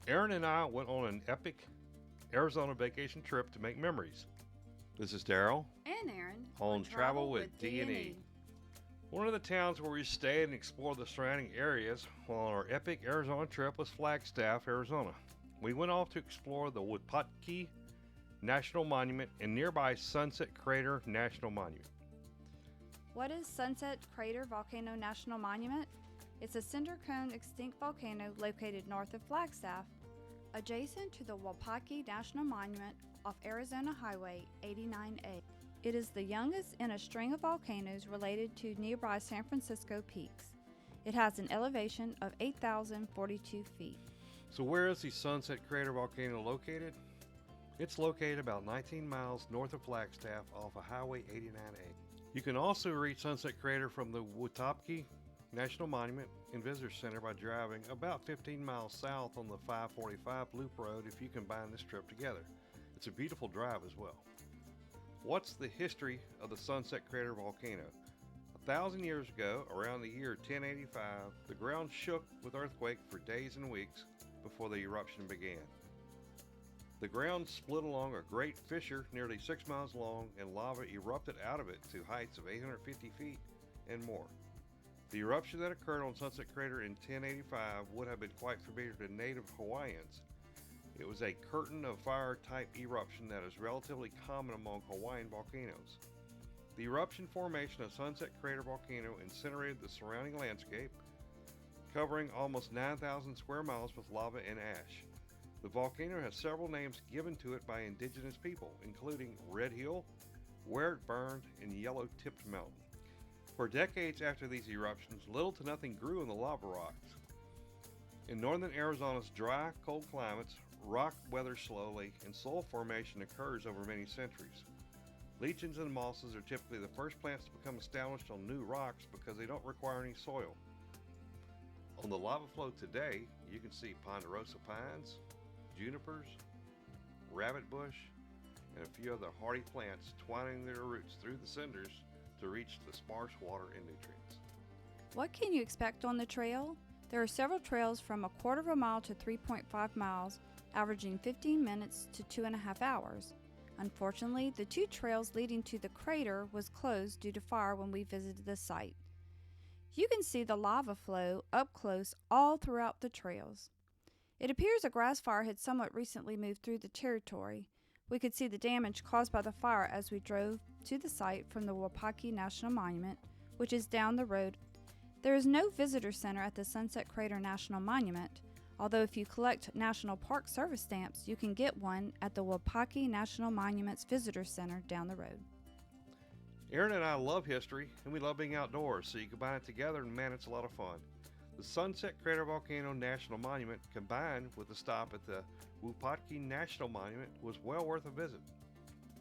Erin and I went on an epic Arizona vacation trip to make memories. This is Daryl And Erin on Travel with D&E. One of the towns where we stayed and explored the surrounding areas while on our epic Arizona trip was Flagstaff, Arizona. We went off to explore the Wupatki National Monument and nearby Sunset Crater National Monument. What is Sunset Crater Volcano National Monument? It's a cinder cone extinct volcano located north of Flagstaff, adjacent to the Wupatki National Monument off Arizona Highway 89A. It is the youngest in a string of volcanoes related to nearby San Francisco peaks. It has an elevation of 8,042 feet. So where is the Sunset Crater Volcano located? It's located about 19 miles north of Flagstaff off of Highway 89A. You can also reach Sunset Crater from the Wupatki National Monument and Visitor Center by driving about 15 miles south on the 545 Loop Road if you combine this trip together. It's a beautiful drive as well. What's the history of the Sunset Crater Volcano? 1,000 years ago, around the year 1085, the ground shook with earthquake for days and weeks before the eruption began. The ground split along a great fissure nearly 6 miles long, and lava erupted out of it to heights of 850 feet and more. The eruption that occurred on Sunset Crater in 1085 would have been quite familiar to native Hawaiians. It was a curtain of fire type eruption that is relatively common among Hawaiian volcanoes. The eruption formation of Sunset Crater Volcano incinerated the surrounding landscape, covering almost 9,000 square miles with lava and ash. The volcano has several names given to it by indigenous people, including Red Hill, Where It Burned, and Yellow Tipped Mountain. For decades after these eruptions, little to nothing grew in the lava rocks. In northern Arizona's dry, cold climates, rock weathers slowly, and soil formation occurs over many centuries. Lichens and mosses are typically the first plants to become established on new rocks because they don't require any soil. On the lava flow today, you can see ponderosa pines, junipers, rabbit bush, and a few other hardy plants twining their roots through the cinders to reach the sparse water and nutrients. What can you expect on the trail? There are several trails from 1/4 mile to 3.5 miles, averaging 15 minutes to 2.5 hours. Unfortunately, the 2 trails leading to the crater was closed due to fire when we visited the site. You can see the lava flow up close all throughout the trails. It appears a grass fire had somewhat recently moved through the territory. We could see the damage caused by the fire as we drove to the site from the Wupatki National Monument, which is down the road. There is no visitor center at the Sunset Crater National Monument, although if you collect National Park Service stamps, you can get one at the Wupatki National Monument's Visitor Center down the road. Erin and I love history, and we love being outdoors, so you combine it together and man, it's a lot of fun. The Sunset Crater Volcano National Monument, combined with a stop at the Wupatki National Monument, was well worth a visit.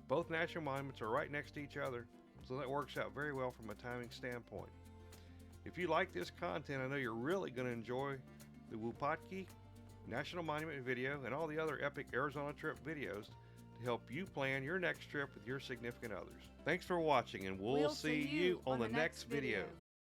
Both national monuments are right next to each other, so that works out very well from a timing standpoint. If you like this content, I know you're really going to enjoy the Wupatki National Monument video and all the other epic Arizona trip videos to help you plan your next trip with your significant others. Thanks for watching, and we'll see you on the next video.